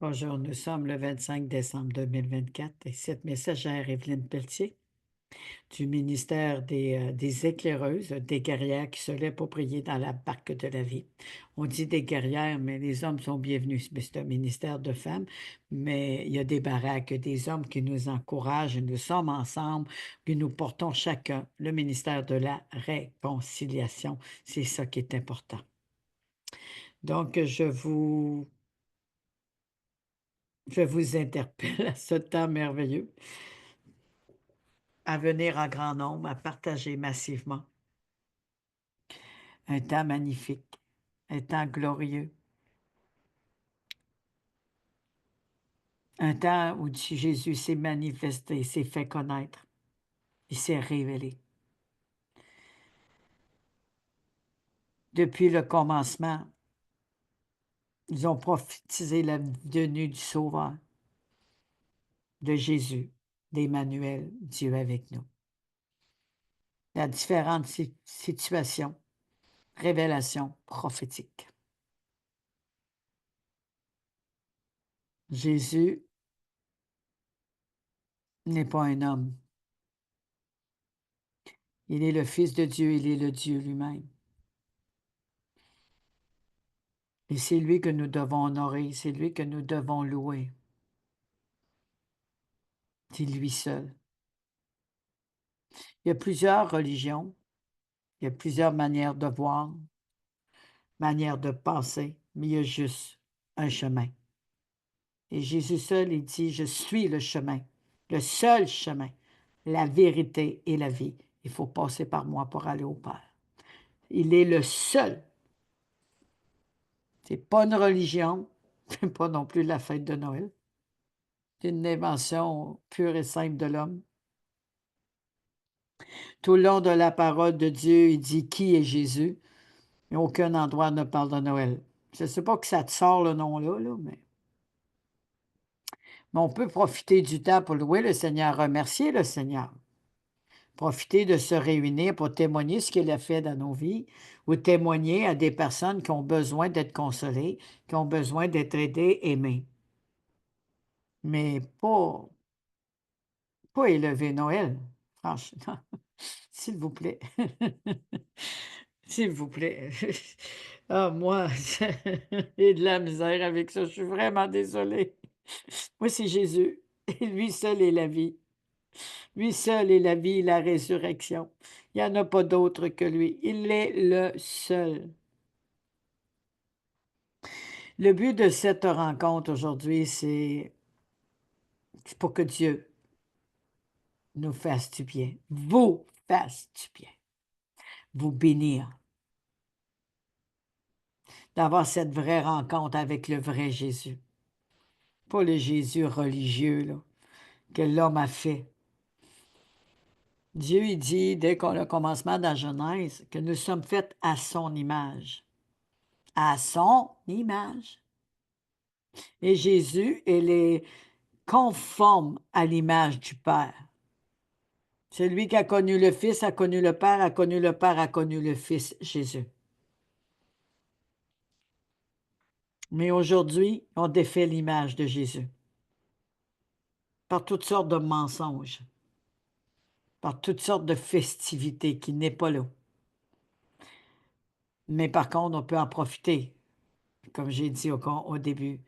Bonjour, nous sommes le 25 décembre 2024 et cette messagère Evelyne Pelletier du ministère des éclaireuses, des guerrières qui se lèvent pour prier dans la barque de la vie. On dit des guerrières, mais les hommes sont bienvenus. Mais c'est un ministère de femmes, mais il y a des baraques, des hommes qui nous encouragent. Nous sommes ensemble, puis nous portons chacun le ministère de la réconciliation. C'est ça qui est important. Donc, je vous interpelle à ce temps merveilleux, à venir en grand nombre, à partager massivement. Un temps magnifique, un temps glorieux, un temps où Jésus s'est manifesté, s'est fait connaître, il s'est révélé. Depuis le commencement, ils ont prophétisé la venue du Sauveur, de Jésus, d'Emmanuel, Dieu avec nous. Dans différentes situations, révélations prophétiques. Jésus n'est pas un homme. Il est le Fils de Dieu, il est le Dieu lui-même. Et c'est lui que nous devons honorer, c'est lui que nous devons louer. C'est lui seul. Il y a plusieurs religions, il y a plusieurs manières de voir, manières de penser, mais il y a juste un chemin. Et Jésus seul, il dit, je suis le chemin, le seul chemin, la vérité et la vie. Il faut passer par moi pour aller au Père. Il est le seul. C'est pas une religion, c'est pas non plus la fête de Noël. C'est une invention pure et simple de l'homme. Tout le long de la parole de Dieu, il dit qui est Jésus. Et aucun endroit ne parle de Noël. Je ne sais pas que ça te sort le nom-là, là, mais on peut profiter du temps pour louer le Seigneur, remercier le Seigneur. Profiter de se réunir pour témoigner ce qu'il a fait dans nos vies ou témoigner à des personnes qui ont besoin d'être consolées, qui ont besoin d'être aidées, aimées. Mais pas élever Noël, franchement, s'il vous plaît. S'il vous plaît. Ah, moi, j'ai de la misère avec ça. Je suis vraiment désolée. Moi, c'est Jésus. Et lui seul est la vie. Lui seul est la vie et la résurrection. Il n'y en a pas d'autre que lui. Il est le seul. Le but de cette rencontre aujourd'hui, c'est pour que Dieu nous fasse du bien, vous fasse du bien, vous bénir, d'avoir cette vraie rencontre avec le vrai Jésus. Pas le Jésus religieux là, que l'homme a fait. Dieu, il dit, dès qu'on le commencement de la Genèse, que nous sommes faits à son image. À son image. Et Jésus, il est conforme à l'image du Père. Celui qui a connu le Fils a connu le Père, a connu le Père, a connu le Fils, Jésus. Mais aujourd'hui, on défait l'image de Jésus par toutes sortes de mensonges, par toutes sortes de festivités qui n'est pas là. Mais par contre, on peut en profiter, comme j'ai dit au début,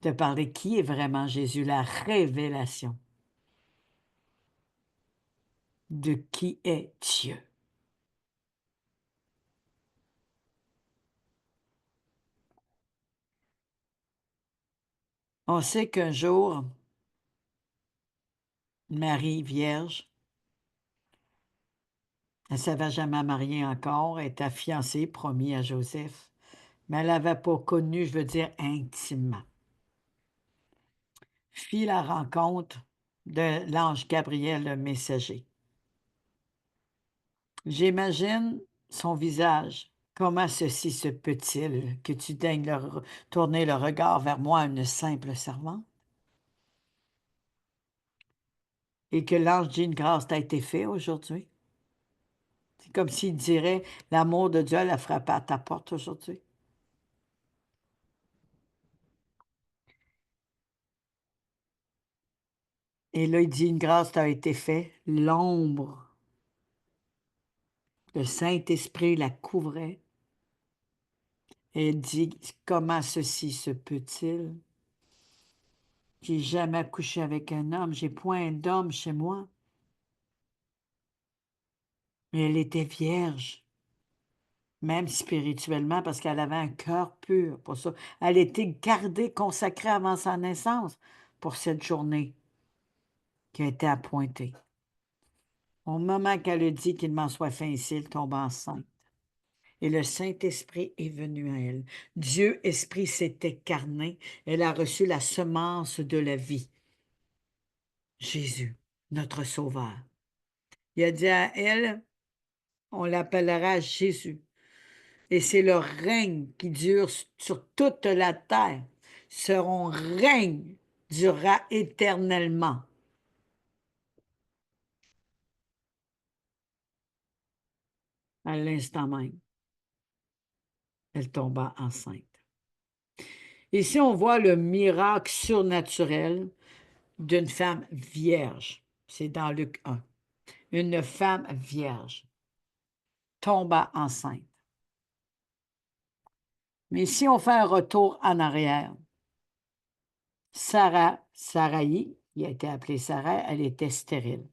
de parler qui est vraiment Jésus, la révélation de qui est Dieu. On sait qu'un jour, Marie, vierge, elle ne savait jamais marier encore, elle était fiancée, promis à Joseph, mais elle n'avait pas connu, je veux dire, intimement. Fit la rencontre de l'ange Gabriel, le messager. J'imagine son visage. Comment ceci se peut-il que tu daignes tourner le regard vers moi, une simple servante? Et que l'ange dit une grâce t'a été faite aujourd'hui. C'est comme s'il dirait, l'amour de Dieu l'a frappé à ta porte aujourd'hui. Et là, il dit, une grâce t'a été faite, l'ombre, le Saint-Esprit la couvrait. Et il dit, comment ceci se peut-il? J'ai jamais couché avec un homme, j'ai point d'homme chez moi. Mais elle était vierge, même spirituellement, parce qu'elle avait un cœur pur pour ça. Elle était gardée, consacrée avant sa naissance pour cette journée qui a été appointée. Au moment qu'elle a dit qu'il m'en soit fait ainsi, elle tombe enceinte. Et le Saint-Esprit est venu à elle. Dieu, Esprit, s'est incarné. Elle a reçu la semence de la vie. Jésus, notre Sauveur. Il a dit à elle, on l'appellera Jésus. Et c'est le règne qui dure sur toute la terre. Son règne durera éternellement. À l'instant même, elle tomba enceinte. Ici, on voit le miracle surnaturel d'une femme vierge. C'est dans Luc 1. Une femme vierge tomba enceinte. Mais si on fait un retour en arrière, Sarai, qui a été appelée Sarah, elle était stérile.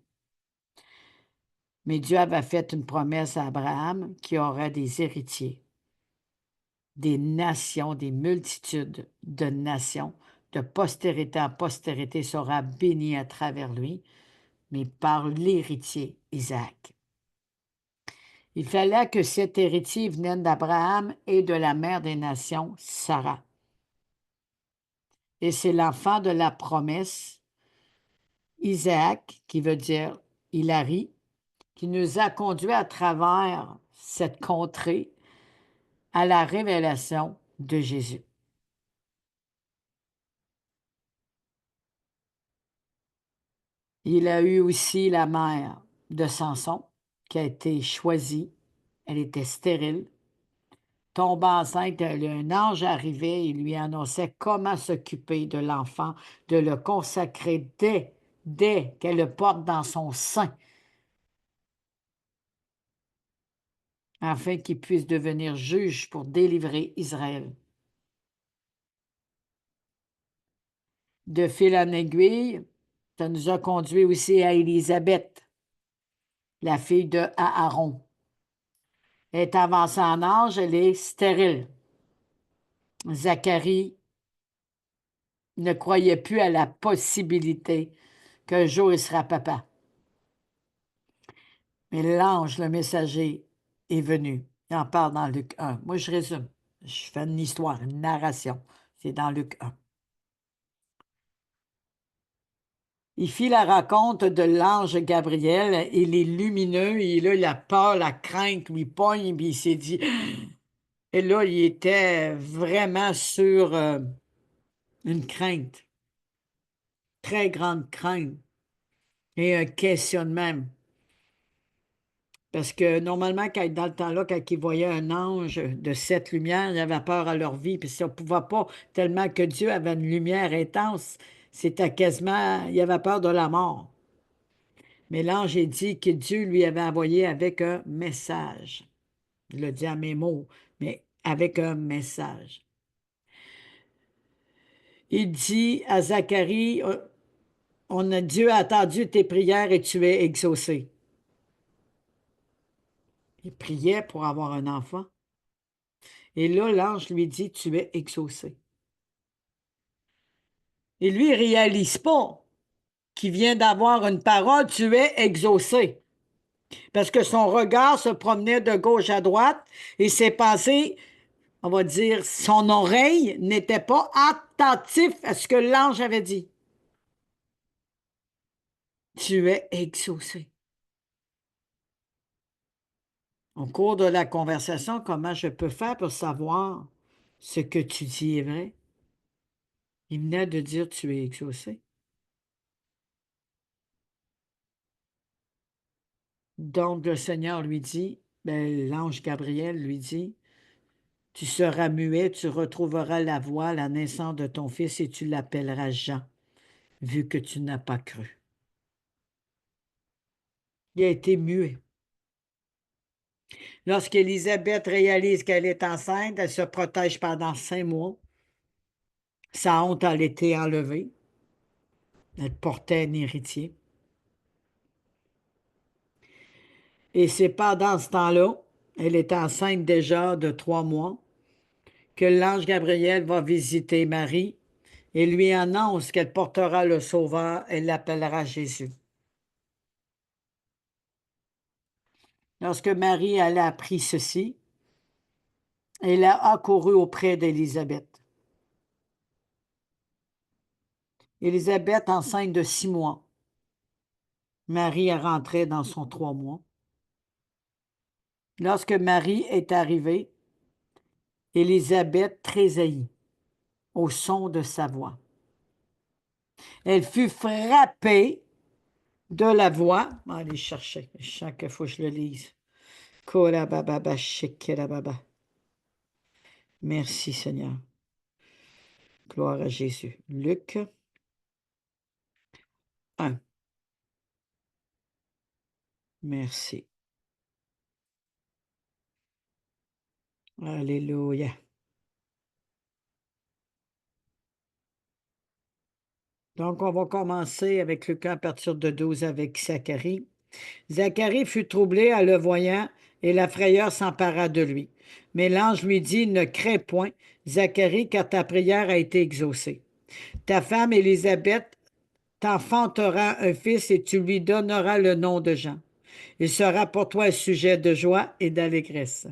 Mais Dieu avait fait une promesse à Abraham qui aurait des héritiers, des nations, des multitudes de nations, de postérité en postérité sera bénie à travers lui, mais par l'héritier Isaac. Il fallait que cet héritier vienne d'Abraham et de la mère des nations, Sarah. Et c'est l'enfant de la promesse, Isaac, qui veut dire Hilary, qui nous a conduits à travers cette contrée à la révélation de Jésus. Il a eu aussi la mère de Samson, qui a été choisie. Elle était stérile. Tomba enceinte, un ange arrivait et lui annonçait comment s'occuper de l'enfant, de le consacrer dès qu'elle le porte dans son sein, afin qu'il puisse devenir juge pour délivrer Israël. De fil en aiguille, ça nous a conduit aussi à Élisabeth, la fille de Aaron. Elle est avancée en âge, elle est stérile. Zacharie ne croyait plus à la possibilité qu'un jour il sera papa. Mais l'ange, le messager, est venu. Il en parle dans Luc 1. Moi, je résume. Je fais une histoire, une narration. C'est dans Luc 1. Il fit la raconte de l'ange Gabriel. Il est lumineux et là, la peur, la crainte lui pogne, puis il s'est dit. Et là, il était vraiment sur une crainte, très grande crainte et un questionnement. Parce que normalement, dans le temps-là, quand ils voyaient un ange de cette lumière, ils avaient peur à leur vie. Puis si on ne pouvait pas, tellement que Dieu avait une lumière intense, c'était quasiment, il avait peur de la mort. Mais l'ange a dit que Dieu lui avait envoyé avec un message. Il l'a dit à mes mots, mais avec un message. Il dit à Zacharie, Dieu a attendu tes prières et tu es exaucé. Il priait pour avoir un enfant. Et là, l'ange lui dit, tu es exaucé. Et lui, il ne réalise pas qu'il vient d'avoir une parole, tu es exaucé. Parce que son regard se promenait de gauche à droite et ses pensées, on va dire, son oreille n'était pas attentif à ce que l'ange avait dit. Tu es exaucé. Au cours de la conversation, comment je peux faire pour savoir ce que tu dis est vrai? Il venait de dire tu es exaucé. Donc le Seigneur lui dit, l'ange Gabriel lui dit, tu seras muet, tu retrouveras la voix, la naissance de ton fils et tu l'appelleras Jean, vu que tu n'as pas cru. Il a été muet. Lorsqu'Élisabeth réalise qu'elle est enceinte, elle se protège pendant 5 mois. Sa honte a été enlevée. Elle portait un héritier. Et c'est pendant ce temps-là, elle est enceinte déjà de 3 mois, que l'ange Gabriel va visiter Marie et lui annonce qu'elle portera le Sauveur et l'appellera Jésus. Lorsque Marie elle a appris ceci, elle a accouru auprès d'Élisabeth. Élisabeth, enceinte de 6 mois. Marie est rentrée dans son 3 mois. Lorsque Marie est arrivée, Élisabeth tressaillit au son de sa voix. Elle fut frappée de la voix. On va aller chercher. Chaque fois que je le lise. Korababa, shekerababa. Merci Seigneur. Gloire à Jésus. Luc 1. Merci. Alléluia. Donc, on va commencer avec Luc 1 à partir de 12 avec Zacharie. Zacharie fut troublé à le voyant et la frayeur s'empara de lui. Mais l'ange lui dit, ne crains point, Zacharie, car ta prière a été exaucée. Ta femme Élisabeth t'enfantera un fils et tu lui donneras le nom de Jean. Il sera pour toi un sujet de joie et d'allégresse.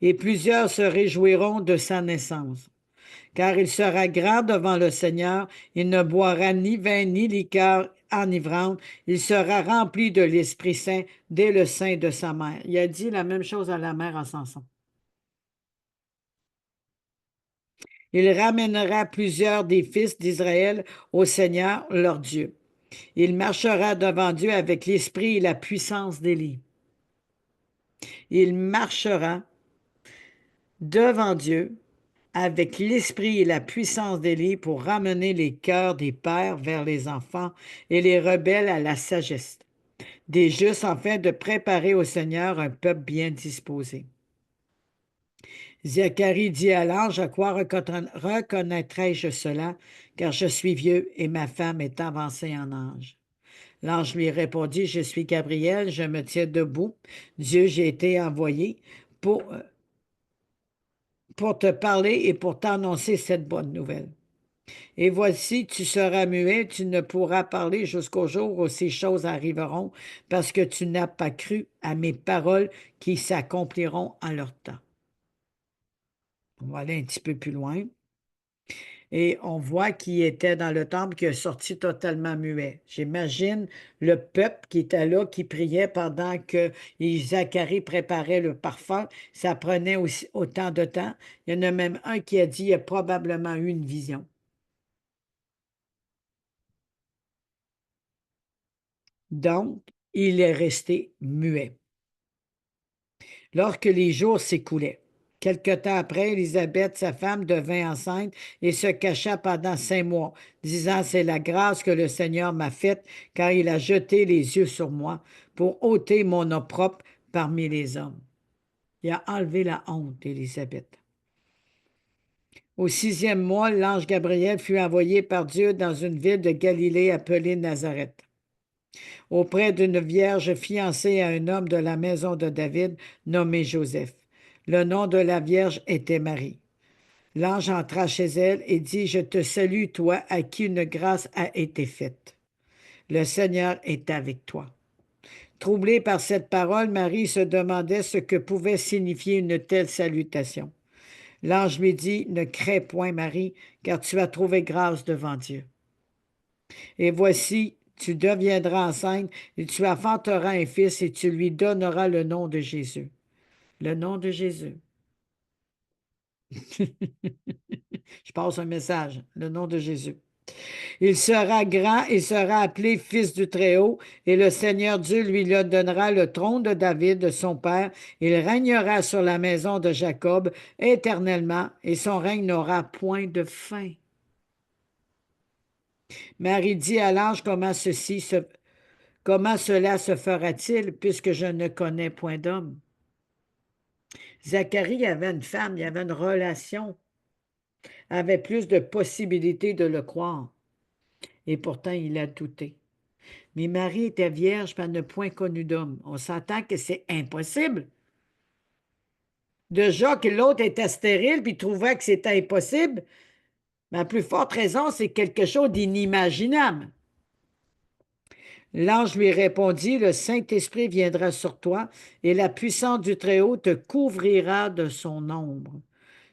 Et plusieurs se réjouiront de sa naissance. Car il sera grand devant le Seigneur, il ne boira ni vin ni liqueur enivrante, il sera rempli de l'Esprit Saint dès le sein de sa mère. Il a dit la même chose à la mère en Samson. Il ramènera plusieurs des fils d'Israël au Seigneur leur Dieu. Il marchera devant Dieu avec l'esprit et la puissance d'Élie. Il marchera devant Dieu avec l'esprit et la puissance d'Élie pour ramener les cœurs des pères vers les enfants et les rebelles à la sagesse, des justes afin de préparer au Seigneur un peuple bien disposé. Zacharie dit à l'ange, à quoi reconnaîtrai-je cela, car je suis vieux et ma femme est avancée en âge. L'ange lui répondit, je suis Gabriel, je me tiens debout. Dieu, j'ai été envoyé pour te parler et pour t'annoncer cette bonne nouvelle. Et voici, tu seras muet, tu ne pourras parler jusqu'au jour où ces choses arriveront, parce que tu n'as pas cru à mes paroles qui s'accompliront en leur temps. On va aller un petit peu plus loin. Et on voit qui était dans le temple qui est sorti totalement muet. J'imagine le peuple qui était là, qui priait pendant que Zacharie préparait le parfum. Ça prenait aussi autant de temps. Il y en a même un qui a dit il a probablement eu une vision. Donc, il est resté muet. Lorsque les jours s'écoulaient, quelque temps après, Élisabeth, sa femme, devint enceinte et se cacha pendant 5 mois, disant, c'est la grâce que le Seigneur m'a faite, car il a jeté les yeux sur moi pour ôter mon opprobre parmi les hommes. Il a enlevé la honte d'Élisabeth. Au 6e mois, l'ange Gabriel fut envoyé par Dieu dans une ville de Galilée appelée Nazareth, auprès d'une vierge fiancée à un homme de la maison de David nommé Joseph. Le nom de la vierge était Marie. L'ange entra chez elle et dit, je te salue, toi, à qui une grâce a été faite. Le Seigneur est avec toi. Troublée par cette parole, Marie se demandait ce que pouvait signifier une telle salutation. L'ange lui dit, ne crains point, Marie, car tu as trouvé grâce devant Dieu. Et voici, tu deviendras enceinte et tu enfanteras un fils et tu lui donneras le nom de Jésus. Le nom de Jésus. Je passe un message. Le nom de Jésus. Il sera grand et sera appelé Fils du Très-Haut, et le Seigneur Dieu lui donnera le trône de David, son père. Il régnera sur la maison de Jacob éternellement, et son règne n'aura point de fin. Marie dit à l'ange Comment cela se fera-t-il puisque je ne connais point d'homme? Zacharie avait une femme, il avait une relation, avait plus de possibilités de le croire. Et pourtant, il a douté. Mais Marie était vierge, puis elle n'a point connu d'homme. On s'entend que c'est impossible. Déjà que l'autre était stérile, puis trouvait que c'était impossible, mais à plus forte raison, c'est quelque chose d'inimaginable. L'ange lui répondit, le Saint-Esprit viendra sur toi, et la puissance du Très-Haut te couvrira de son ombre.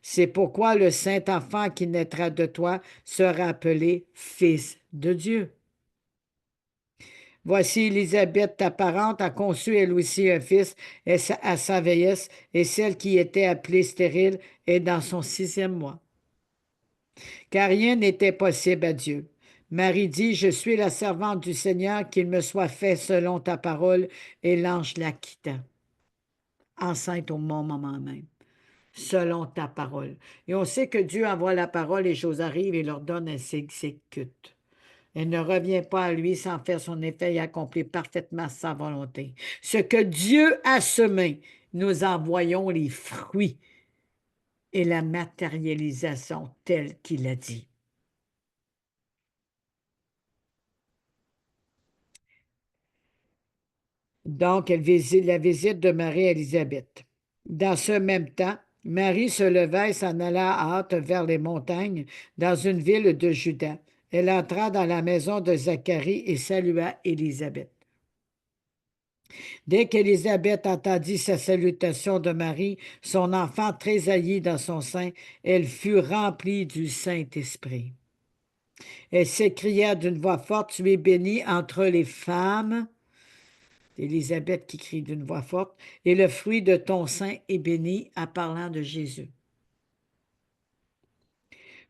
C'est pourquoi le Saint-Enfant qui naîtra de toi sera appelé Fils de Dieu. Voici Élisabeth, ta parente, a conçu elle aussi un fils à sa vieillesse, et celle qui était appelée stérile est dans son 6e mois. Car rien n'était possible à Dieu. Marie dit, je suis la servante du Seigneur, qu'il me soit fait selon ta parole, et l'ange la quitta, enceinte au moment même, selon ta parole. Et on sait que Dieu envoie la parole, les choses arrivent et l'ordonne, elle s'exécute. Elle ne revient pas à lui sans faire son effet et accomplir parfaitement sa volonté. Ce que Dieu a semé, nous en voyons les fruits et la matérialisation telle qu'il a dit. Donc, la visite de Marie-Élisabeth. Dans ce même temps, Marie se leva et s'en alla à hâte vers les montagnes, dans une ville de Juda. Elle entra dans la maison de Zacharie et salua Élisabeth. Dès qu'Élisabeth entendit sa salutation de Marie, son enfant tressaillit dans son sein, elle fut remplie du Saint-Esprit. Elle s'écria d'une voix forte, tu es bénie entre les femmes. Élisabeth qui crie d'une voix forte, et le fruit de ton sein est béni, en parlant de Jésus.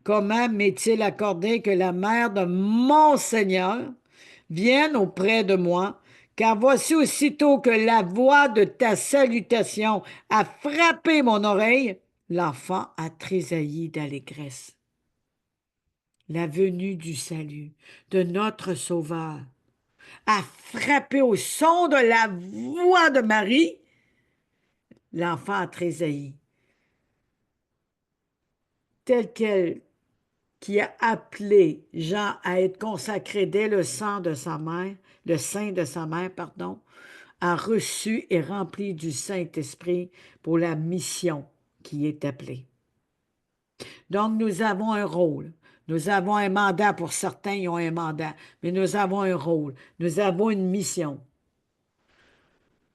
Comment m'est-il accordé que la mère de mon Seigneur vienne auprès de moi, car voici aussitôt que la voix de ta salutation a frappé mon oreille, l'enfant a tressailli d'allégresse. La venue du salut de notre Sauveur a frappé au son de la voix de Marie, l'enfant a tressailli, tel quel qui a appelé Jean à être consacré dès le sang de sa mère, le sein de sa mère, pardon, a reçu et rempli du Saint-Esprit pour la mission qui est appelée. Donc, nous avons un rôle. Nous avons un mandat. Pour certains, ils ont un mandat. Mais nous avons un rôle. Nous avons une mission.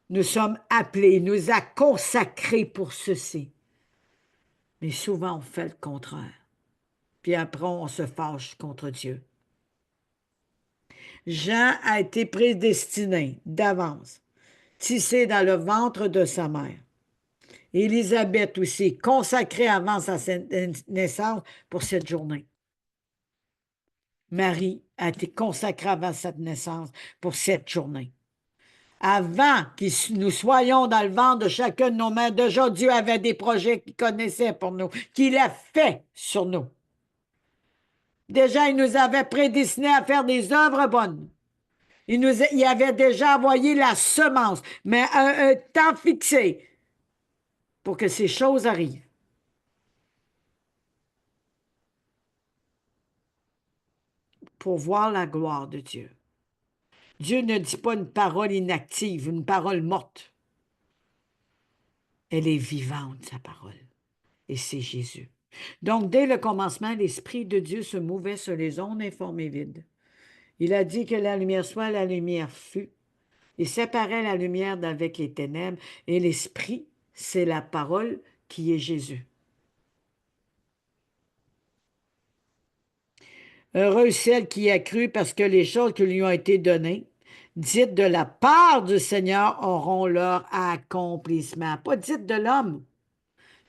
Nous sommes appelés. Il nous a consacrés pour ceci. Mais souvent, on fait le contraire. Puis après, on se fâche contre Dieu. Jean a été prédestiné d'avance, tissé dans le ventre de sa mère. Élisabeth aussi, consacrée avant sa naissance pour cette journée. Marie a été consacrée avant sa naissance pour cette journée. Avant que nous soyons dans le ventre de chacun de nos mères, déjà Dieu avait des projets qu'il connaissait pour nous, qu'il a fait sur nous. Déjà, il nous avait prédestinés à faire des œuvres bonnes. Il avait déjà envoyé la semence, mais un temps fixé pour que ces choses arrivent. Pour voir la gloire de Dieu. Dieu ne dit pas une parole inactive, une parole morte. Elle est vivante, sa parole. Et c'est Jésus. Donc, dès le commencement, l'Esprit de Dieu se mouvait sur les ondes informées vides. Il a dit que la lumière soit, la lumière fut. Il séparait la lumière d'avec les ténèbres. Et l'Esprit, c'est la parole qui est Jésus. Heureuse celle qui a cru parce que les choses qui lui ont été données, dites de la part du Seigneur, auront leur accomplissement. Pas dites de l'homme.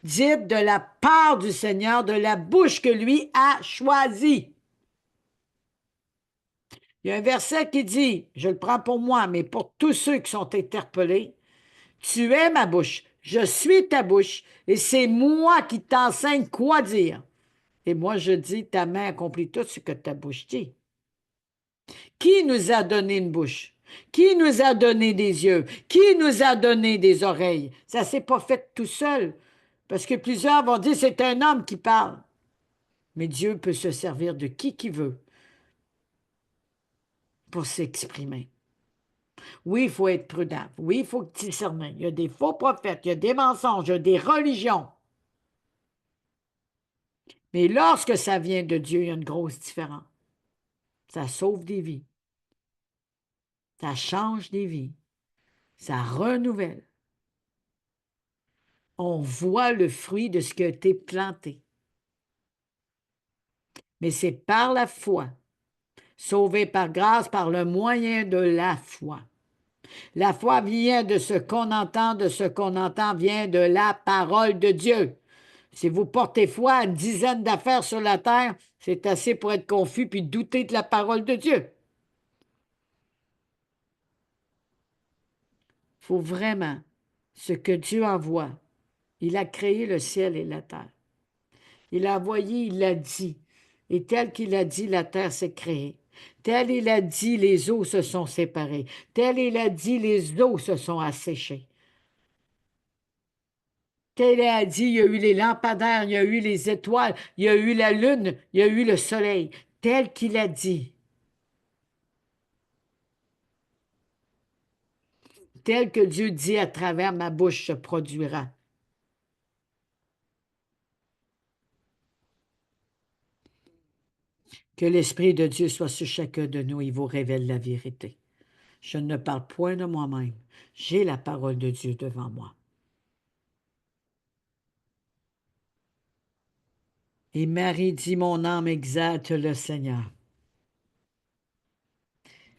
Dites de la part du Seigneur, de la bouche que lui a choisie. Il y a un verset qui dit, je le prends pour moi, mais pour tous ceux qui sont interpellés, tu es ma bouche, je suis ta bouche, et c'est moi qui t'enseigne quoi dire. Et moi, je dis, ta main accomplit tout ce que ta bouche dit. Qui nous a donné une bouche? Qui nous a donné des yeux? Qui nous a donné des oreilles? Ça ne s'est pas fait tout seul. Parce que plusieurs vont dire c'est un homme qui parle. Mais Dieu peut se servir de qui veut pour s'exprimer. Oui, il faut être prudent. Oui, il faut discerner. Il y a des faux prophètes, il y a des mensonges, il y a des religions. Mais lorsque ça vient de Dieu, il y a une grosse différence. Ça sauve des vies. Ça change des vies. Ça renouvelle. On voit le fruit de ce qui a été planté. Mais c'est par la foi, sauvé par grâce, par le moyen de la foi. La foi vient de ce qu'on entend, de ce qu'on entend vient de la parole de Dieu. Si vous portez foi à une dizaine d'affaires sur la terre, c'est assez pour être confus puis douter de la parole de Dieu. Il faut vraiment ce que Dieu envoie. Il a créé le ciel et la terre. Il a envoyé, il l'a dit. Et tel qu'il a dit, la terre s'est créée. Tel il a dit, les eaux se sont séparées. Tel il a dit, les eaux se sont asséchées. Tel il a dit, il y a eu les lampadaires, il y a eu les étoiles, il y a eu la lune, il y a eu le soleil. Tel qu'il a dit, tel que Dieu dit à travers ma bouche se produira. Que l'Esprit de Dieu soit sur chacun de nous, il vous révèle la vérité. Je ne parle point de moi-même. J'ai la parole de Dieu devant moi. Et Marie dit, mon âme exalte le Seigneur.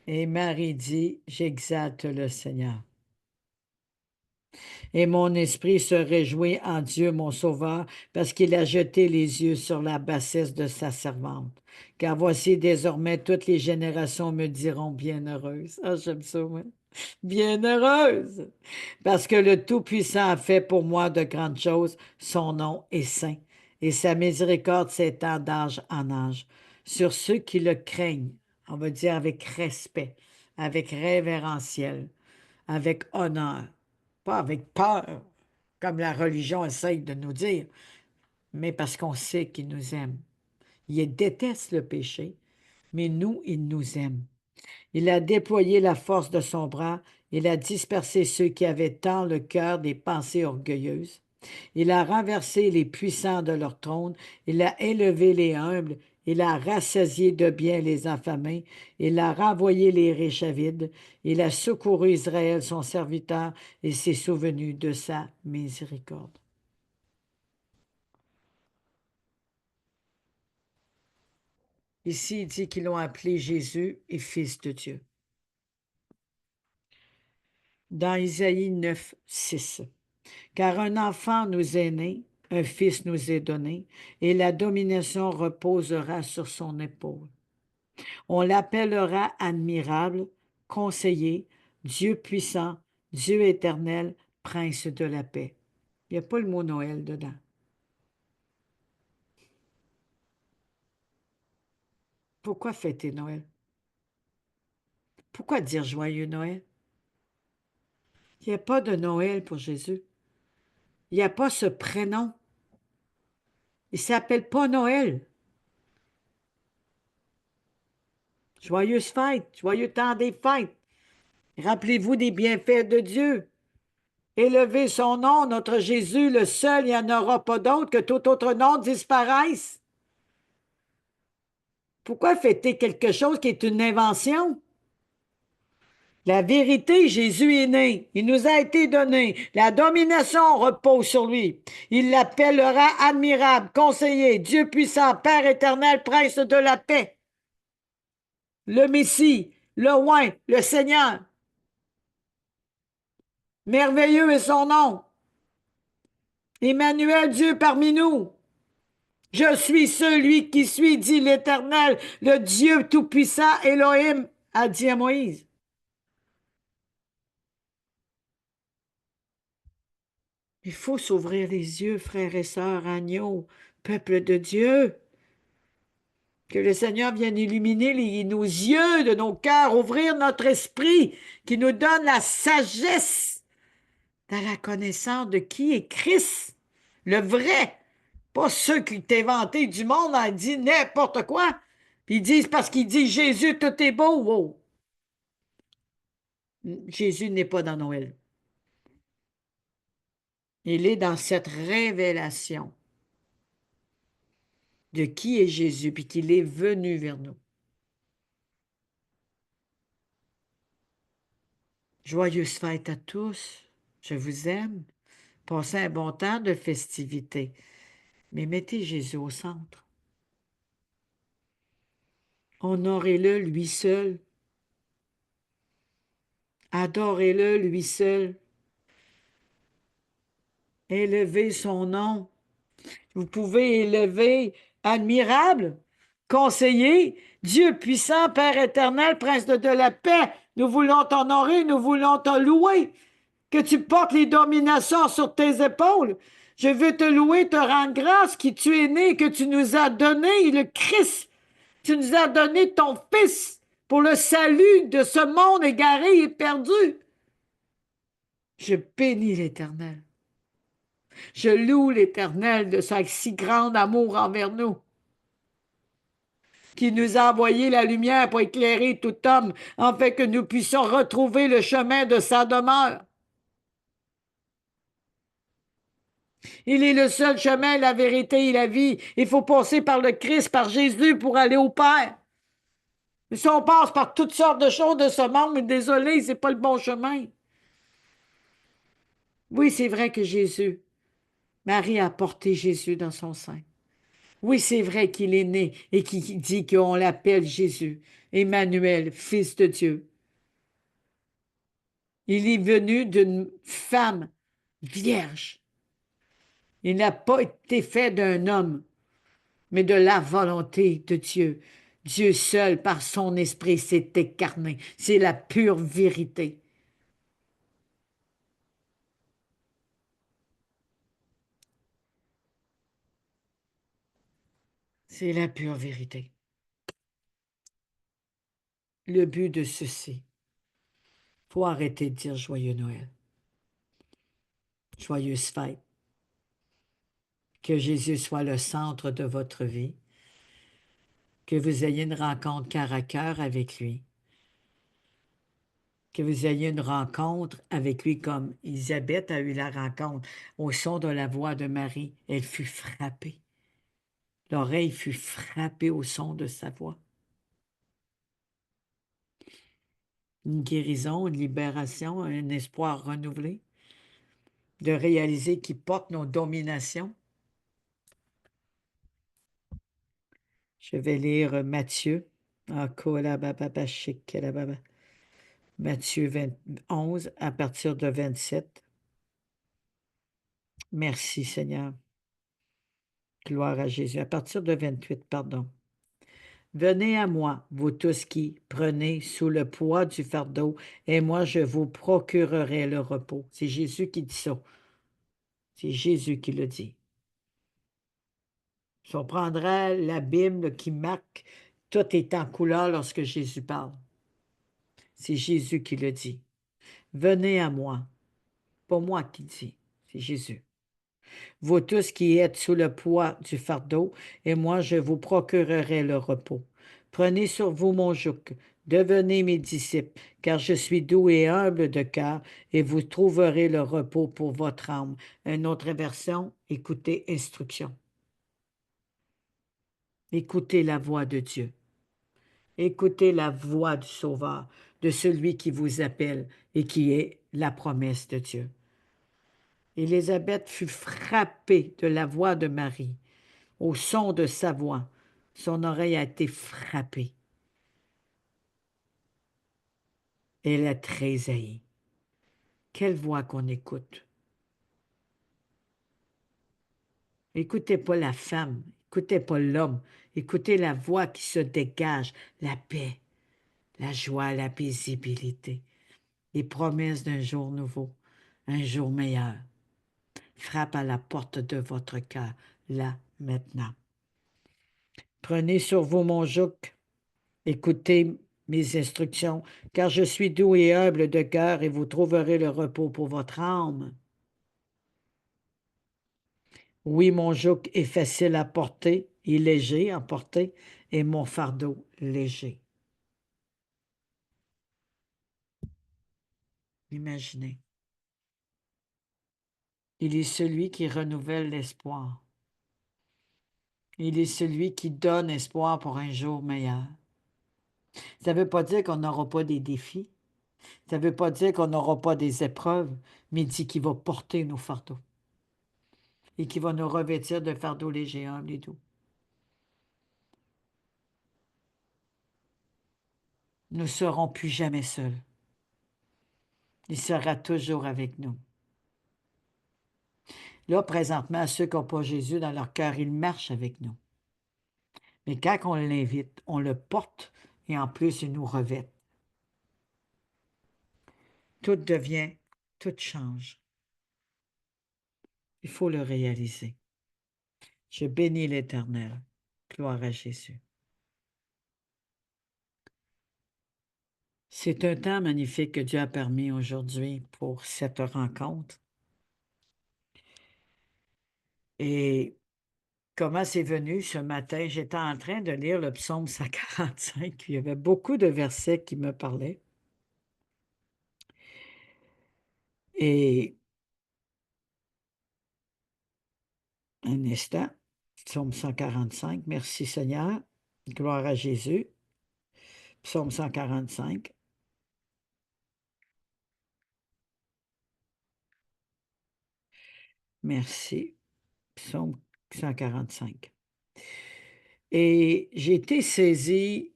Et Marie dit, j'exalte le Seigneur. Et mon esprit se réjouit en Dieu, mon Sauveur, parce qu'il a jeté les yeux sur la bassesse de sa servante. Car voici désormais toutes les générations me diront bienheureuse. Ah, j'aime ça, moi. Bienheureuse, parce que le Tout-Puissant a fait pour moi de grandes choses. Son nom est saint, et sa miséricorde s'étend d'âge en âge. Sur ceux qui le craignent, on va dire avec respect, avec révérentiel, avec honneur, pas avec peur, comme la religion essaye de nous dire, mais parce qu'on sait qu'il nous aime. Il déteste le péché, mais nous, il nous aime. Il a déployé la force de son bras, il a dispersé ceux qui avaient tant le cœur des pensées orgueilleuses. Il a renversé les puissants de leur trône, il a élevé les humbles, il a rassasié de bien les affamés, il a renvoyé les riches à vide, il a secouru Israël, son serviteur, et s'est souvenu de sa miséricorde. Ici, il dit qu'ils l'ont appelé Jésus et Fils de Dieu. Dans Isaïe 9, 6. Car un enfant nous est né, un fils nous est donné, et la domination reposera sur son épaule. On l'appellera admirable, conseiller, Dieu puissant, Dieu éternel, prince de la paix. Il n'y a pas le mot Noël dedans. Pourquoi fêter Noël? Pourquoi dire joyeux Noël? Il n'y a pas de Noël pour Jésus. Il n'y a pas ce prénom. Il ne s'appelle pas Noël. Joyeuse fête, joyeux temps des fêtes. Rappelez-vous des bienfaits de Dieu. Élevez son nom, notre Jésus, le seul, il n'y en aura pas d'autre, que tout autre nom disparaisse. Pourquoi fêter quelque chose qui est une invention? La vérité, Jésus est né. Il nous a été donné. La domination repose sur lui. Il l'appellera admirable, conseiller, Dieu puissant, Père éternel, prince de la paix. Le Messie, le Oint, le Seigneur. Merveilleux est son nom. Emmanuel, Dieu parmi nous. Je suis celui qui suis, dit l'Éternel, le Dieu tout-puissant, Elohim, a dit à Moïse. Il faut s'ouvrir les yeux, frères et sœurs, agneaux, peuple de Dieu. Que le Seigneur vienne illuminer nos yeux de nos cœurs, ouvrir notre esprit, qui nous donne la sagesse dans la connaissance de qui est Christ, le vrai, pas ceux qui t'inventé du monde en dit n'importe quoi. Puis ils disent parce qu'ils disent Jésus, tout est beau. Wow. Jésus n'est pas dans Noël. Il est dans cette révélation de qui est Jésus, puis qu'il est venu vers nous. Joyeuses fêtes à tous. Je vous aime. Passez un bon temps de festivité. Mais mettez Jésus au centre. Honorez-le lui seul. Adorez-le lui seul. Élevez son nom. Vous pouvez élever admirable, conseiller, Dieu puissant, Père éternel, Prince de la paix. Nous voulons t'honorer, nous voulons te louer. Que tu portes les dominations sur tes épaules. Je veux te louer, te rendre grâce qui tu es né, que tu nous as donné le Christ. Tu nous as donné ton Fils pour le salut de ce monde égaré et perdu. Je bénis l'Éternel. Je loue l'Éternel de sa si grand amour envers nous, qui nous a envoyé la lumière pour éclairer tout homme, afin que nous puissions retrouver le chemin de sa demeure. Il est le seul chemin, la vérité et la vie. Il faut passer par le Christ, par Jésus pour aller au Père. Mais si on passe par toutes sortes de choses de ce monde, désolé, c'est pas le bon chemin. Oui, c'est vrai que Marie a porté Jésus dans son sein. Oui, c'est vrai qu'il est né et qu'il dit qu'on l'appelle Jésus, Emmanuel, Fils de Dieu. Il est venu d'une femme vierge. Il n'a pas été fait d'un homme, mais de la volonté de Dieu. Dieu seul, par son esprit, s'est incarné. C'est la pure vérité. C'est la pure vérité. Le but de ceci, faut arrêter de dire joyeux Noël, joyeuse fête. Que Jésus soit le centre de votre vie, que vous ayez une rencontre cœur à cœur avec lui, que vous ayez une rencontre avec lui comme Élisabeth a eu la rencontre au son de la voix de Marie. Elle fut frappée. L'oreille fut frappée au son de sa voix. Une guérison, une libération, un espoir renouvelé, de réaliser qu'il porte nos dominations. Je vais lire Matthieu. Matthieu 11 à partir de 27. Merci Seigneur. Gloire à Jésus. À partir de 28, pardon. Venez à moi, vous tous qui prenez sous le poids du fardeau, et moi je vous procurerai le repos. C'est Jésus qui dit ça. C'est Jésus qui le dit. Si on prendra la Bible qui marque, tout est en couleur lorsque Jésus parle. C'est Jésus qui le dit. Venez à moi. Pas moi qui dis, c'est Jésus. Vous tous qui êtes sous le poids du fardeau, et moi je vous procurerai le repos. Prenez sur vous mon joug, devenez mes disciples, car je suis doux et humble de cœur, et vous trouverez le repos pour votre âme. Une autre version, écoutez instruction. Écoutez la voix de Dieu. Écoutez la voix du Sauveur, de celui qui vous appelle et qui est la promesse de Dieu. Élisabeth fut frappée de la voix de Marie. Au son de sa voix, son oreille a été frappée. Elle a tressailli. Quelle voix qu'on écoute. Écoutez pas la femme, écoutez pas l'homme, écoutez la voix qui se dégage, la paix, la joie, la paisibilité, les promesses d'un jour nouveau, un jour meilleur. Frappe à la porte de votre cœur, là, maintenant. Prenez sur vous mon joug, écoutez mes instructions, car je suis doux et humble de cœur, et vous trouverez le repos pour votre âme. Oui, mon joug est facile à porter et léger à porter, et mon fardeau léger. Imaginez. Il est celui qui renouvelle l'espoir. Il est celui qui donne espoir pour un jour meilleur. Ça ne veut pas dire qu'on n'aura pas des défis. Ça ne veut pas dire qu'on n'aura pas des épreuves, mais il dit qu'il va porter nos fardeaux et qu'il va nous revêtir de fardeaux légers, humbles et doux. Nous ne serons plus jamais seuls. Il sera toujours avec nous. Là, présentement, ceux qui n'ont pas Jésus dans leur cœur, il marche avec nous. Mais quand on l'invite, on le porte et en plus, il nous revêt. Tout devient, tout change. Il faut le réaliser. Je bénis l'Éternel. Gloire à Jésus. C'est un temps magnifique que Dieu a permis aujourd'hui pour cette rencontre. Et comment c'est venu ce matin? J'étais en train de lire le psaume 145. Il y avait beaucoup de versets qui me parlaient. Et un instant, psaume 145. Merci Seigneur. Gloire à Jésus. Psaume 145. Merci. Psaume 145. Et j'ai été saisie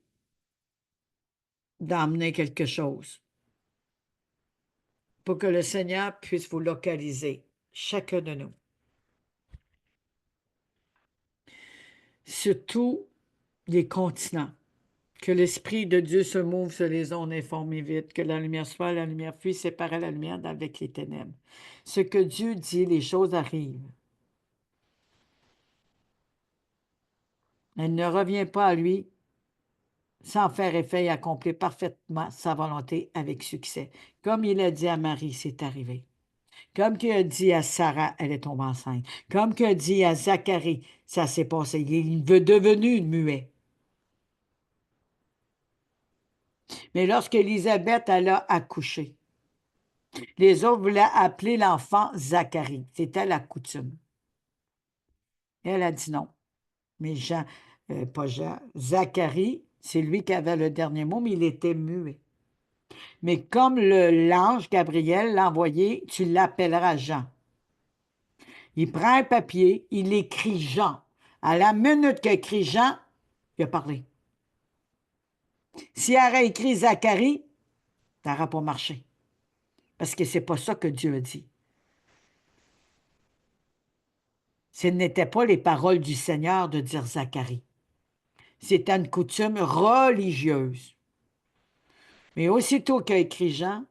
d'emmener quelque chose pour que le Seigneur puisse vous localiser, chacun de nous. Sur tous les continents, que l'Esprit de Dieu se mouve sur les ondes informées vite, que la lumière soit, la lumière fuit, séparer la lumière avec les ténèbres. Ce que Dieu dit, les choses arrivent. Elle ne revient pas à lui sans faire effet et accomplir parfaitement sa volonté avec succès. Comme il a dit à Marie, c'est arrivé. Comme qu'il a dit à Sarah, elle est tombée enceinte. Comme qu'il a dit à Zacharie, ça s'est passé. Il est devenu muet. Mais lorsqu'Élisabeth, elle a accouché, les autres voulaient appeler l'enfant Zacharie. C'était la coutume. Elle a dit non. Mais Jean, pas Jean, Zacharie, c'est lui qui avait le dernier mot, mais il était muet. Mais comme l'ange Gabriel l'a envoyé, tu l'appelleras Jean. Il prend un papier, il écrit Jean. À la minute qu'il écrit Jean, il a parlé. S'il aurait écrit Zacharie, ça n'aurait pas marché. Parce que c'est pas ça que Dieu a dit. Ce n'étaient pas les paroles du Seigneur de dire Zacharie. C'était une coutume religieuse. Mais aussitôt qu'il a écrit Jean,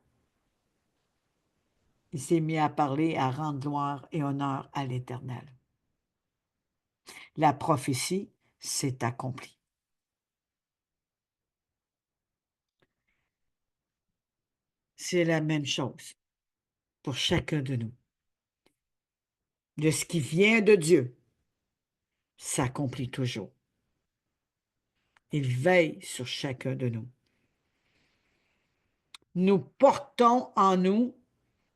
il s'est mis à parler, à rendre gloire et honneur à l'Éternel. La prophétie s'est accomplie. C'est la même chose pour chacun de nous. De ce qui vient de Dieu s'accomplit toujours. Il veille sur chacun de nous. Nous portons en nous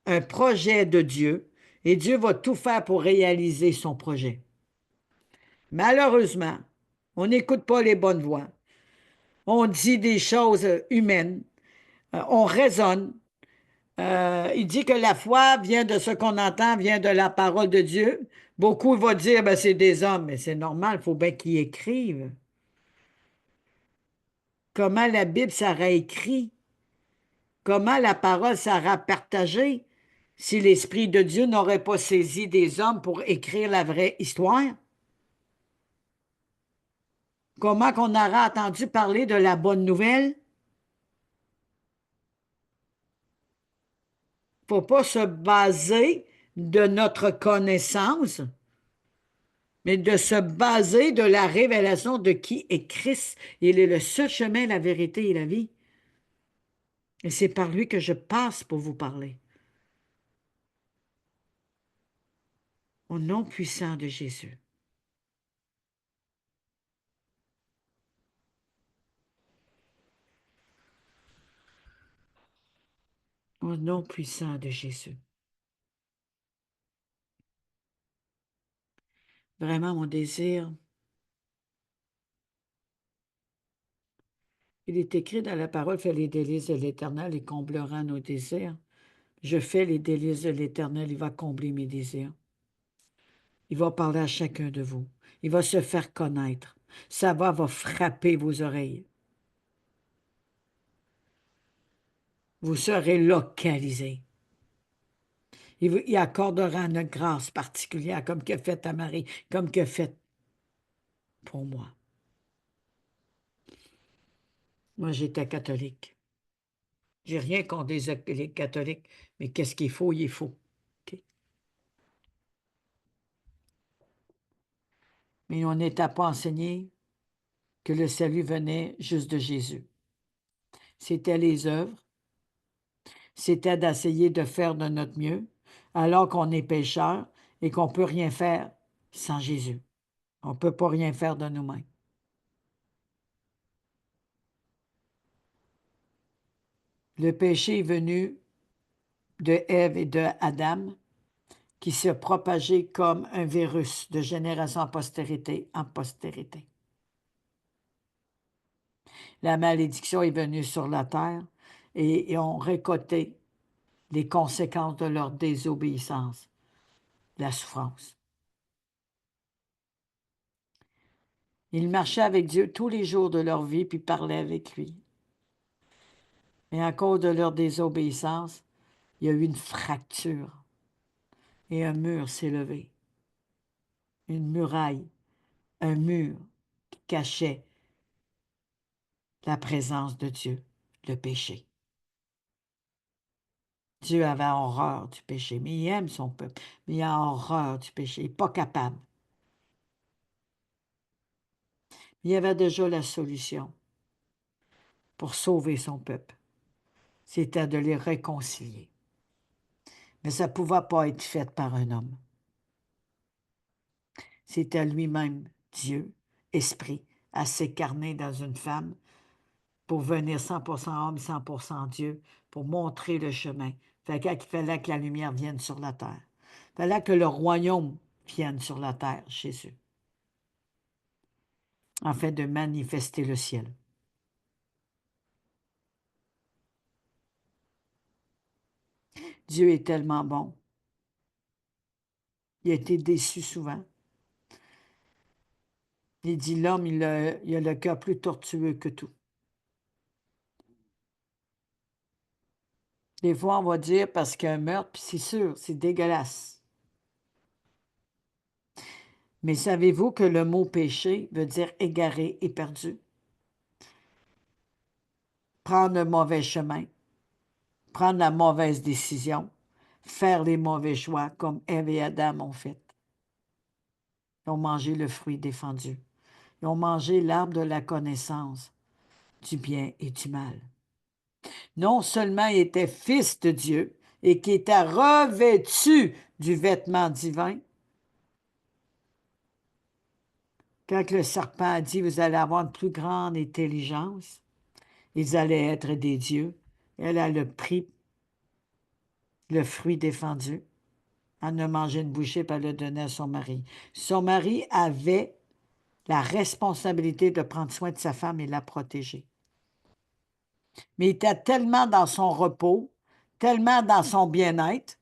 un projet de Dieu et Dieu va tout faire pour réaliser son projet. Malheureusement, on n'écoute pas les bonnes voix. On dit des choses humaines. On raisonne. Il dit que la foi vient de ce qu'on entend, vient de la parole de Dieu. Beaucoup vont dire, ben, c'est des hommes, mais c'est normal, il faut bien qu'ils écrivent. Comment la Bible sera écrite? Comment la parole sera partagée si l'Esprit de Dieu n'aurait pas saisi des hommes pour écrire la vraie histoire? Comment qu'on aura entendu parler de la bonne nouvelle? Il ne faut pas se baser de notre connaissance, mais de se baser de la révélation de qui est Christ. Il est le seul chemin, la vérité et la vie. Et c'est par lui que je passe pour vous parler. Au nom puissant de Jésus. Au nom puissant de Jésus. Vraiment, mon désir, il est écrit dans la parole, fais les délices de l'Éternel et comblera nos désirs. Je fais les délices de l'Éternel, il va combler mes désirs. Il va parler à chacun de vous. Il va se faire connaître. Sa voix va frapper vos oreilles. Vous serez localisés. Il accordera une grâce particulière, comme qu'il a fait à Marie, comme qu'il a fait pour moi. Moi, j'étais catholique. J'ai rien contre les catholiques, mais qu'est-ce qu'il faut, il est faux. OK? Mais on n'était pas enseigné que le salut venait juste de Jésus. C'était les œuvres, c'était d'essayer de faire de notre mieux, alors qu'on est pécheur et qu'on ne peut rien faire sans Jésus. On ne peut pas rien faire de nous-mêmes. Le péché est venu de Ève et de Adam, qui s'est propagé comme un virus de génération en postérité en postérité. La malédiction est venue sur la terre et ont récolté les conséquences de leur désobéissance, la souffrance. Ils marchaient avec Dieu tous les jours de leur vie puis parlaient avec lui. Mais à cause de leur désobéissance, il y a eu une fracture et un mur s'est levé. Une muraille, un mur qui cachait la présence de Dieu, le péché. Dieu avait horreur du péché, mais il aime son peuple, mais il a horreur du péché, il n'est pas capable. Il y avait déjà la solution pour sauver son peuple, c'était de les réconcilier. Mais ça ne pouvait pas être fait par un homme. C'était lui-même, Dieu, esprit, à s'incarner dans une femme pour venir 100% homme, 100% Dieu, pour montrer le chemin. Il fallait que la lumière vienne sur la terre. Il fallait que le royaume vienne sur la terre, Jésus, afin de manifester le ciel. Dieu est tellement bon. Il a été déçu souvent. Il dit l'homme, il a le cœur plus tortueux que tout. Des fois, on va dire parce qu'il y a un meurtre, puis c'est sûr, c'est dégueulasse. Mais savez-vous que le mot péché veut dire égaré et perdu? Prendre le mauvais chemin, prendre la mauvaise décision, faire les mauvais choix comme Ève et Adam ont fait. Ils ont mangé le fruit défendu. Ils ont mangé l'arbre de la connaissance du bien et du mal. Non seulement il était fils de Dieu et qui était revêtu du vêtement divin, quand le serpent a dit, vous allez avoir une plus grande intelligence, ils allaient être des dieux, elle a le pris, le fruit défendu. Elle a mangé une bouchée et elle le donnait à son mari. Son mari avait la responsabilité de prendre soin de sa femme et la protéger. Mais il était tellement dans son repos, tellement dans son bien-être,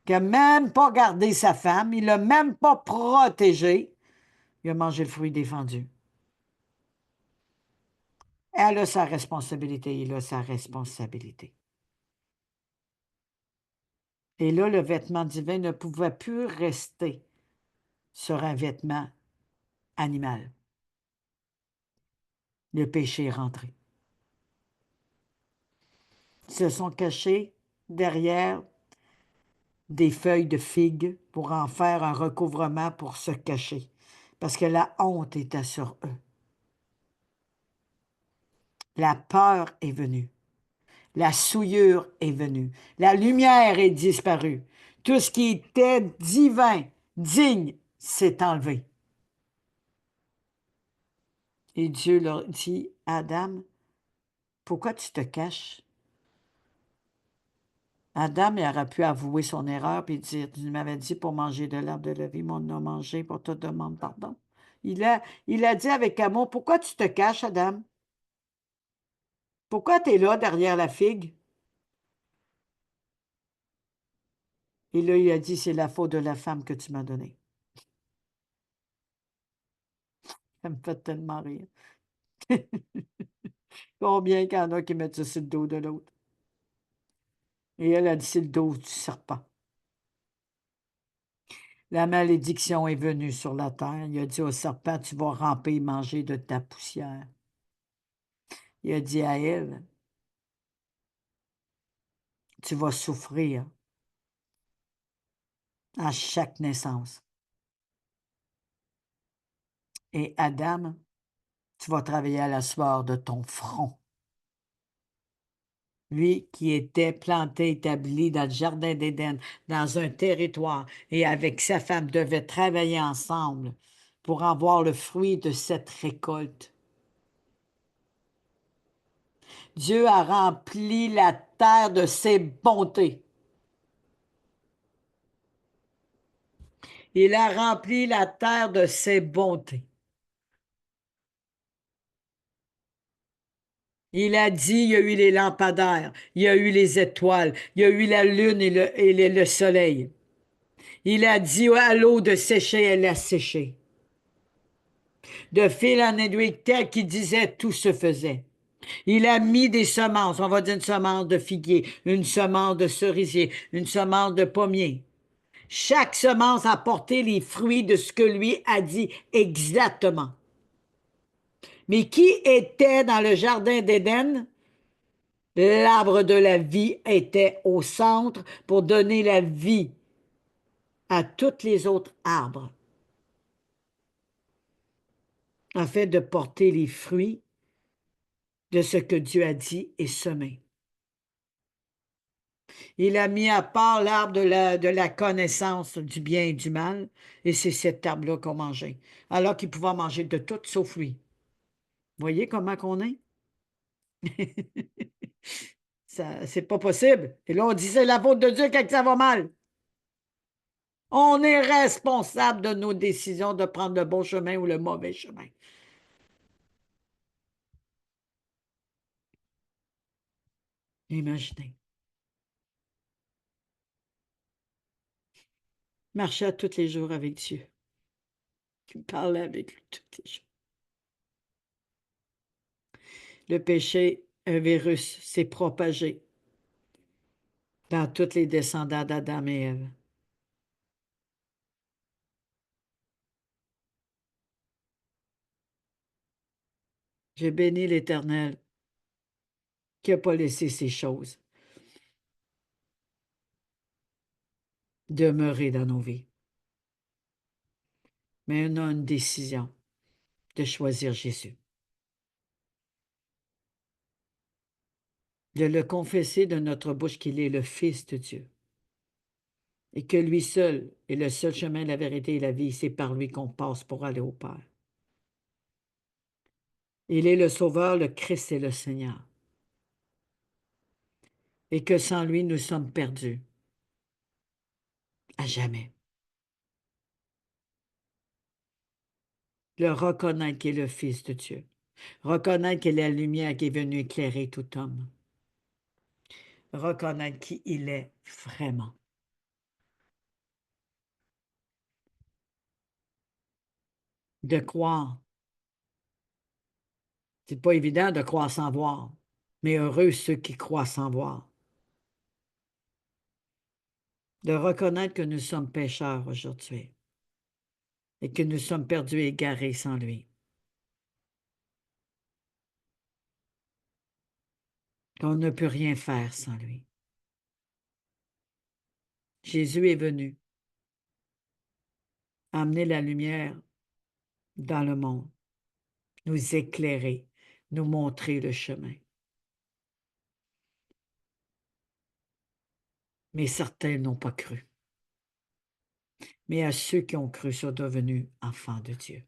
qu'il n'a même pas gardé sa femme, il ne l'a même pas protégée. Il a mangé le fruit défendu. Elle a sa responsabilité, il a sa responsabilité. Et là, le vêtement divin ne pouvait plus rester sur un vêtement animal. Le péché est rentré. Ils se sont cachés derrière des feuilles de figue pour en faire un recouvrement pour se cacher, parce que la honte était sur eux. La peur est venue. La souillure est venue. La lumière est disparue. Tout ce qui était divin, digne, s'est enlevé. Et Dieu leur dit, Adam, pourquoi tu te caches? Adam, il aurait pu avouer son erreur et dire, tu m'avais dit pour manger de l'arbre de la vie, mais on a mangé, pour te demander pardon. Il a dit avec amour, pourquoi tu te caches, Adam? Pourquoi tu es là derrière la figue? Et là, il a dit, c'est la faute de la femme que tu m'as donnée. Ça me fait tellement rire. Combien qu'il y en a qui mettent ça sur le dos de l'autre? Et elle a dit, c'est le dos du serpent. La malédiction est venue sur la terre. Il a dit au serpent, tu vas ramper et manger de ta poussière. Il a dit à elle, tu vas souffrir à chaque naissance. Et Adam, tu vas travailler à la sueur de ton front. Lui qui était planté, établi dans le jardin d'Éden, dans un territoire, et avec sa femme devaient travailler ensemble pour avoir le fruit de cette récolte. Dieu a rempli la terre de ses bontés. Il a rempli la terre de ses bontés. Il a dit, il y a eu les lampadaires, il y a eu les étoiles, il y a eu la lune et le soleil. Il a dit à l'eau de sécher, elle a séché. De fil en aiguille, tel qu'il disait, tout se faisait. Il a mis des semences, on va dire une semence de figuier, une semence de cerisier, une semence de pommier. Chaque semence a porté les fruits de ce que lui a dit exactement. Mais qui était dans le jardin d'Éden? L'arbre de la vie était au centre pour donner la vie à tous les autres arbres, afin de porter les fruits de ce que Dieu a dit et semé. Il a mis à part l'arbre de la connaissance du bien et du mal, et c'est cet arbre-là qu'on mangeait, alors qu'il pouvait manger de tout sauf lui. Voyez comment qu'on est? Ça, c'est pas possible. Et là, on dit c'est la faute de Dieu quand ça va mal. On est responsable de nos décisions de prendre le bon chemin ou le mauvais chemin. Imaginez. Marcher tous les jours avec Dieu. Parler avec lui tous les jours. Le péché, un virus, s'est propagé dans tous les descendants d'Adam et Ève. J'ai béni l'Éternel qui n'a pas laissé ces choses demeurer dans nos vies. Mais on a une décision de choisir Jésus, de le confesser de notre bouche qu'il est le Fils de Dieu et que lui seul est le seul chemin, la vérité et la vie. C'est par lui qu'on passe pour aller au Père. Il est le Sauveur, le Christ et le Seigneur. Et que sans lui, nous sommes perdus à jamais. Le reconnaître qu'il est le Fils de Dieu. Reconnaître qu'il est la lumière qui est venue éclairer tout homme. Reconnaître qui il est vraiment. De croire. C'est pas évident de croire sans voir, mais heureux ceux qui croient sans voir. De reconnaître que nous sommes pécheurs aujourd'hui et que nous sommes perdus et égarés sans lui. Qu'on ne peut rien faire sans lui. Jésus est venu amener la lumière dans le monde, nous éclairer, nous montrer le chemin. Mais certains n'ont pas cru. Mais à ceux qui ont cru sont devenus enfants de Dieu.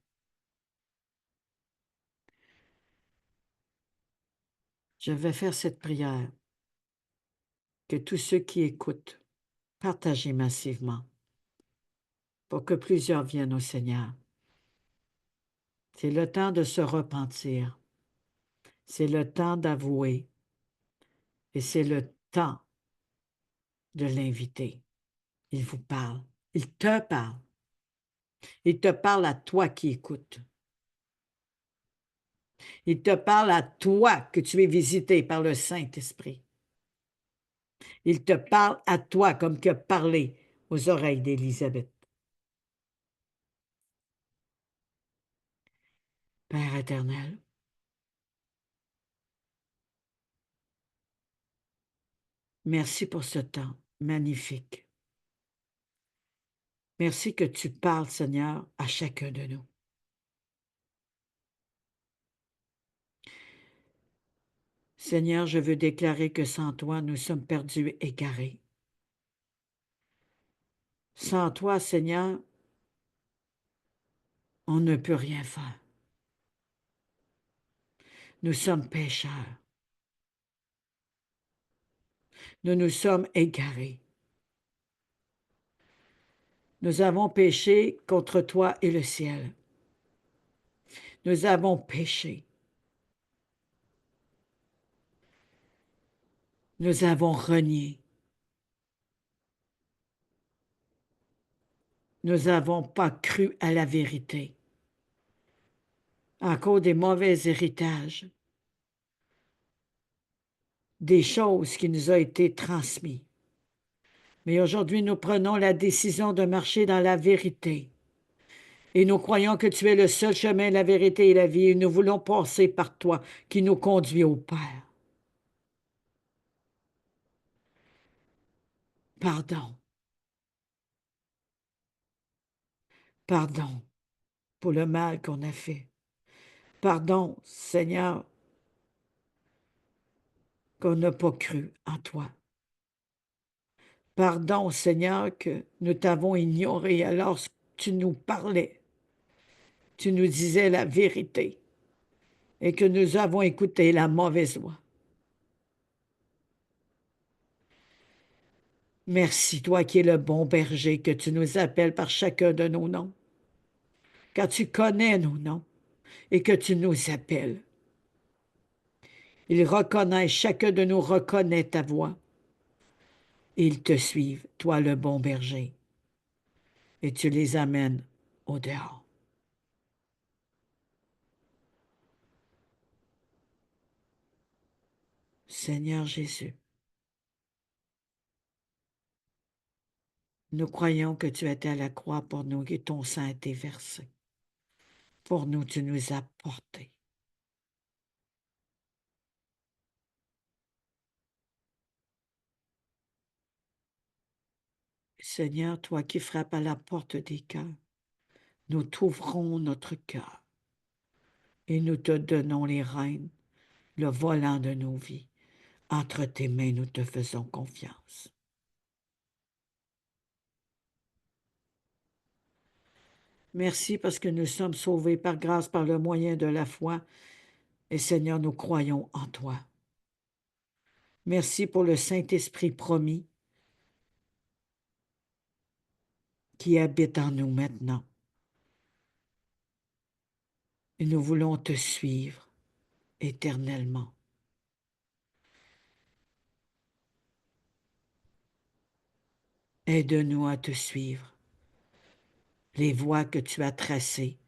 Je vais faire cette prière, que tous ceux qui écoutent, partagez massivement pour que plusieurs viennent au Seigneur. C'est le temps de se repentir. C'est le temps d'avouer. Et c'est le temps de l'inviter. Il vous parle. Il te parle. Il te parle à toi qui écoutes. Il te parle à toi que tu es visité par le Saint-Esprit. Il te parle à toi comme que parler aux oreilles d'Élisabeth. Père éternel, merci pour ce temps magnifique. Merci que tu parles, Seigneur, à chacun de nous. Seigneur, je veux déclarer que sans toi, nous sommes perdus, égarés. Sans toi, Seigneur, on ne peut rien faire. Nous sommes pécheurs. Nous nous sommes égarés. Nous avons péché contre toi et le ciel. Nous avons péché. Nous avons renié. Nous n'avons pas cru à la vérité. À cause des mauvais héritages, des choses qui nous ont été transmises. Mais aujourd'hui, nous prenons la décision de marcher dans la vérité. Et nous croyons que tu es le seul chemin, la vérité et la vie. Et nous voulons passer par toi qui nous conduit au Père. Pardon. Pardon pour le mal qu'on a fait. Pardon, Seigneur, qu'on n'a pas cru en toi. Pardon, Seigneur, que nous t'avons ignoré alors que tu nous parlais. Tu nous disais la vérité et que nous avons écouté la mauvaise voix. Merci, toi qui es le bon berger, que tu nous appelles par chacun de nos noms, car tu connais nos noms et que tu nous appelles. Ils reconnaissent, chacun de nous reconnaît ta voix. Et ils te suivent, toi le bon berger, et tu les amènes au dehors. Seigneur Jésus, nous croyons que tu étais à la croix pour nous et ton sang a été versé. Pour nous, tu nous as portés. Seigneur, toi qui frappes à la porte des cœurs, nous t'ouvrons notre cœur et nous te donnons les rênes, le volant de nos vies. Entre tes mains, nous te faisons confiance. Merci parce que nous sommes sauvés par grâce, par le moyen de la foi. Et Seigneur, nous croyons en toi. Merci pour le Saint-Esprit promis qui habite en nous maintenant. Et nous voulons te suivre éternellement. Aide-nous à te suivre, les voies que tu as tracées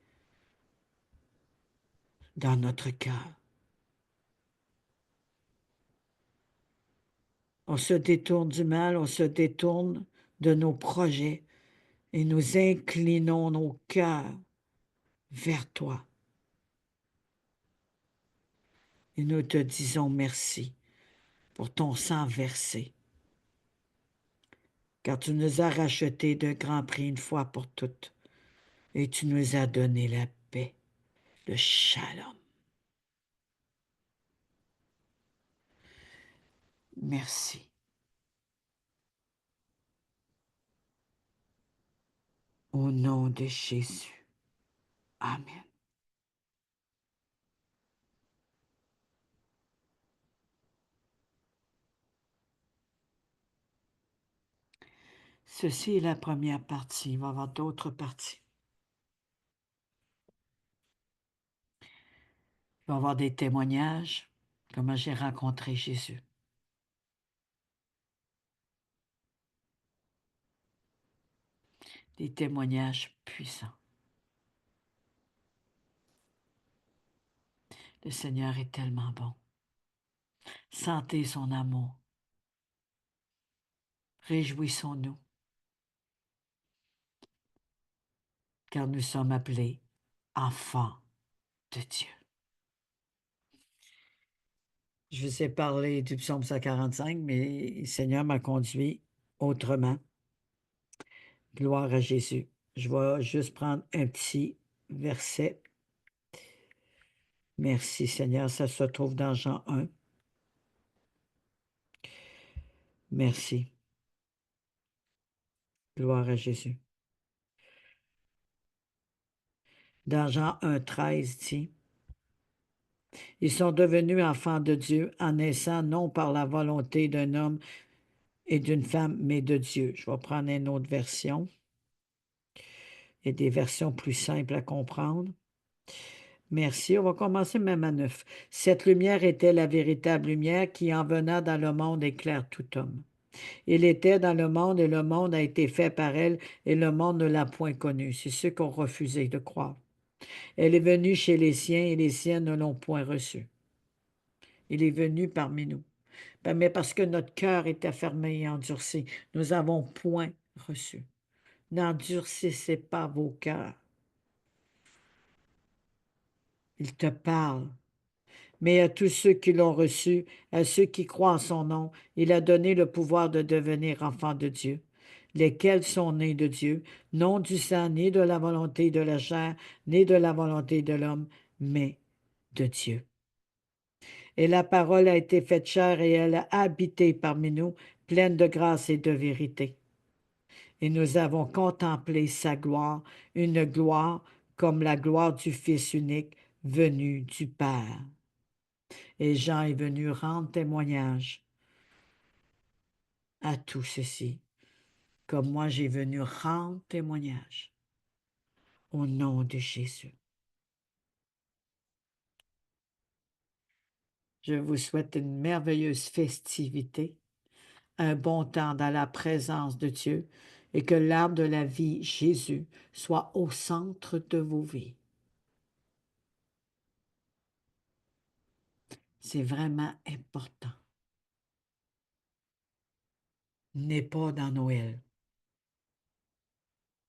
dans notre cœur. On se détourne du mal, on se détourne de nos projets et nous inclinons nos cœurs vers toi. Et nous te disons merci pour ton sang versé. car tu nous as rachetés d'un grand prix une fois pour toutes, et tu nous as donné la paix, le shalom. Merci. Au nom de Jésus. Amen. Ceci est la première partie. Il va y avoir d'autres parties. Il va y avoir des témoignages, comment j'ai rencontré Jésus. Des témoignages puissants. Le Seigneur est tellement bon. Sentez son amour. Réjouissons-nous, car nous sommes appelés enfants de Dieu. Je vous ai parlé du psaume 145, mais le Seigneur m'a conduit autrement. Gloire à Jésus. Je vais juste prendre un petit verset. Merci Seigneur, ça se trouve dans Jean 1. Merci. Gloire à Jésus. Dans Jean 1, 13 dit, ils sont devenus enfants de Dieu en naissant non par la volonté d'un homme et d'une femme, mais de Dieu. Je vais prendre une autre version. Il y a des versions plus simples à comprendre. Merci. On va commencer même à 9. Cette lumière était la véritable lumière qui, en venant dans le monde, éclaire tout homme. Il était dans le monde et le monde a été fait par elle et le monde ne l'a point connue. C'est ceux qui ont refusé de croire. Elle est venue chez les siens et les siens ne l'ont point reçue. Il est venu parmi nous. Mais parce que notre cœur était fermé et endurci, nous n'avons point reçu. N'endurcissez pas vos cœurs. Il te parle. Mais à tous ceux qui l'ont reçu, à ceux qui croient en son nom, il a donné le pouvoir de devenir enfants de Dieu, lesquels sont nés de Dieu, non du sang, ni de la volonté de la chair, ni de la volonté de l'homme, mais de Dieu. Et la parole a été faite chair et elle a habité parmi nous, pleine de grâce et de vérité. Et nous avons contemplé sa gloire, une gloire comme la gloire du Fils unique venu du Père. Et Jean est venu rendre témoignage à tout ceci, comme moi j'ai venu rendre témoignage au nom de Jésus. Je vous souhaite une merveilleuse festivité, un bon temps dans la présence de Dieu et que l'arbre de la vie, Jésus, soit au centre de vos vies. C'est vraiment important. N'est pas dans Noël.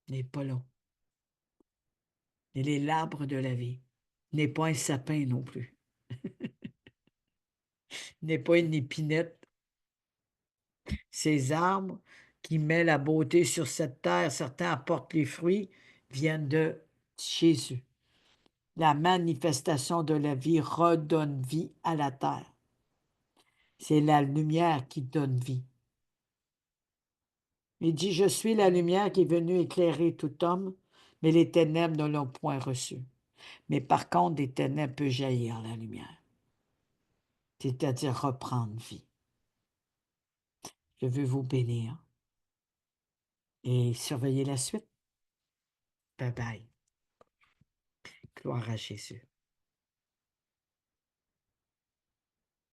N'est pas là. Il est l'arbre de la vie. N'est pas un sapin non plus. N'est pas une épinette. Ces arbres qui mettent la beauté sur cette terre, certains apportent les fruits, viennent de Jésus. La manifestation de la vie redonne vie à la terre. C'est la lumière qui donne vie. Il dit, je suis la lumière qui est venue éclairer tout homme, mais les ténèbres ne l'ont point reçu. Mais par contre, des ténèbres peuvent jaillir la lumière, c'est-à-dire reprendre vie. Je veux vous bénir et surveiller la suite. Bye bye. Gloire à Jésus.